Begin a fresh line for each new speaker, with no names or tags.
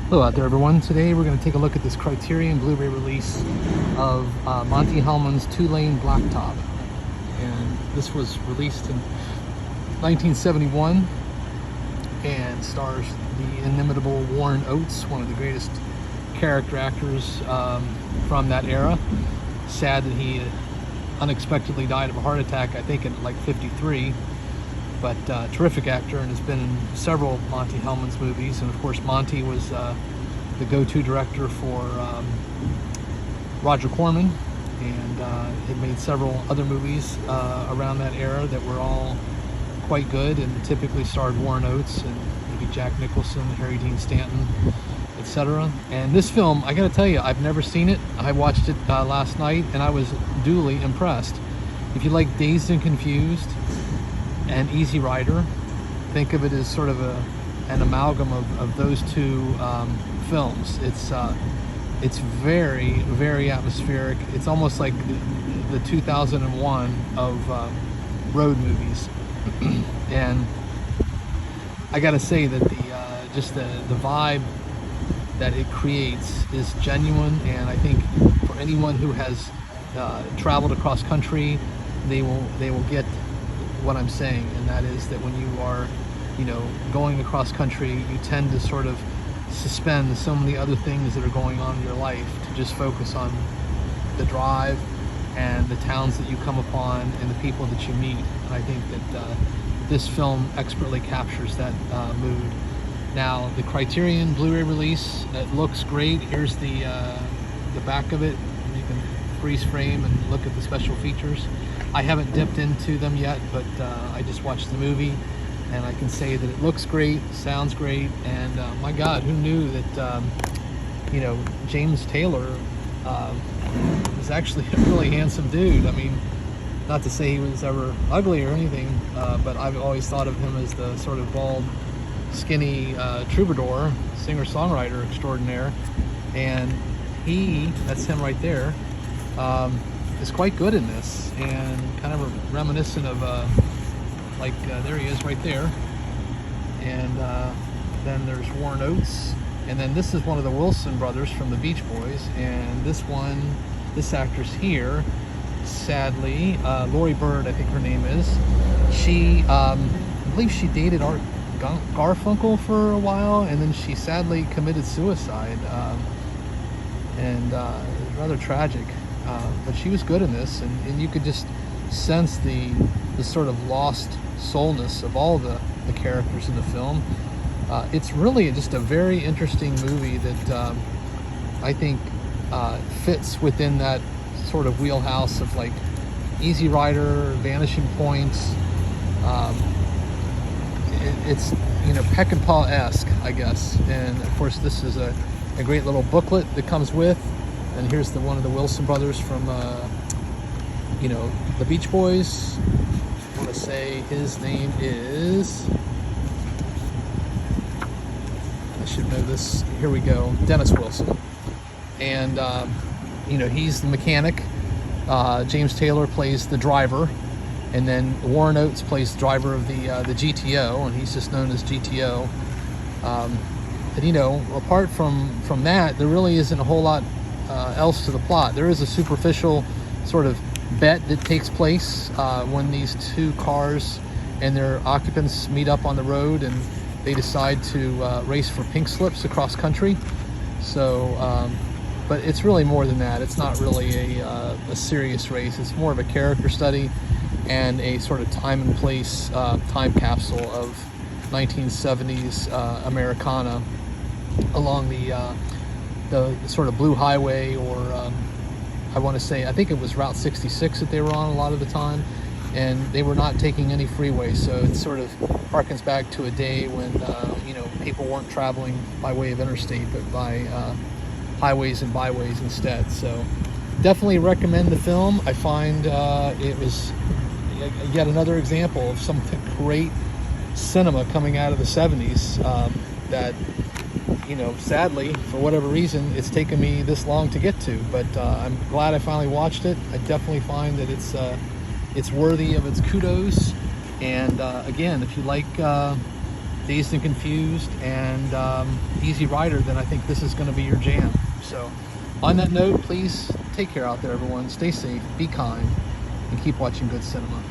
Hello out there, everyone. Today we're going to take a look at this Criterion Blu-ray release of Monte Hellman's Two-Lane Blacktop. And this was released in 1971 and stars the inimitable Warren Oates, one of the greatest character actors from that era. Sad that he unexpectedly died of a heart attack, I think at like 53. But terrific actor, and has been in several Monte Hellman's movies. And of course, Monte was the go-to director for Roger Corman, and had made several other movies around that era that were all quite good, and typically starred Warren Oates and maybe Jack Nicholson, Harry Dean Stanton, etc. And this film, I gotta tell you, I've never seen it. I watched it last night, and I was duly impressed. If you like Dazed and Confused and Easy Rider, think of it as sort of an amalgam of those two films. It's very, very atmospheric. It's almost like the 2001 of road movies. And I gotta say that the vibe that it creates is genuine, and I think for anyone who has traveled across country, they will get what I'm saying, and that is that when you are, going across country, you tend to sort of suspend so many other things that are going on in your life to just focus on the drive and the towns that you come upon and the people that you meet. And I think that this film expertly captures that mood. Now, the Criterion Blu-ray release, it looks great. Here's the back of it. You can freeze frame and look at the special features. I haven't dipped into them yet, but I just watched the movie, and I can say that it looks great, sounds great, and my God, who knew that James Taylor was actually a really handsome dude. I mean, not to say he was ever ugly or anything, but I've always thought of him as the sort of bald, skinny troubadour, singer-songwriter extraordinaire, and that's him right there, is quite good in this, and kind of reminiscent of there he is right there. And then there's Warren Oates, and then this is one of the Wilson brothers from the Beach Boys, and this actress here, sadly, Lori Bird, I think her name is, she I believe she dated Art Garfunkel for a while, and then she sadly committed suicide, and it was rather tragic. But she was good in this, and you could just sense the sort of lost soulness of all the characters in the film. It's really just a very interesting movie that I think fits within that sort of wheelhouse of like Easy Rider, Vanishing Points. It's Peck and Paw-esque, I guess. And of course, this is a great little booklet that comes with. And here's one of the Wilson brothers from, the Beach Boys. I want to say his name is, I should know this, here we go, Dennis Wilson. And, he's the mechanic. James Taylor plays the driver. And then Warren Oates plays the driver of the GTO, and he's just known as GTO. And, apart from that, there really isn't a whole lot else to the plot. There is a superficial sort of bet that takes place when these two cars and their occupants meet up on the road, and they decide to race for pink slips across country. So, but it's really more than that. It's not really a serious race. It's more of a character study and a sort of time and place time capsule of 1970s Americana along the sort of Blue Highway, or I think it was Route 66 that they were on a lot of the time, and they were not taking any freeways, so it sort of harkens back to a day when people weren't traveling by way of interstate, but by highways and byways instead. So definitely recommend the film. I find it was yet another example of some great cinema coming out of the 70s that sadly, for whatever reason, it's taken me this long to get to, but I'm glad I finally watched it. I definitely find that it's worthy of its kudos. And again, if you like Dazed and Confused, and Easy Rider, then I think this is going to be your jam. So on that note, please take care out there, everyone. Stay safe, be kind, and keep watching good cinema.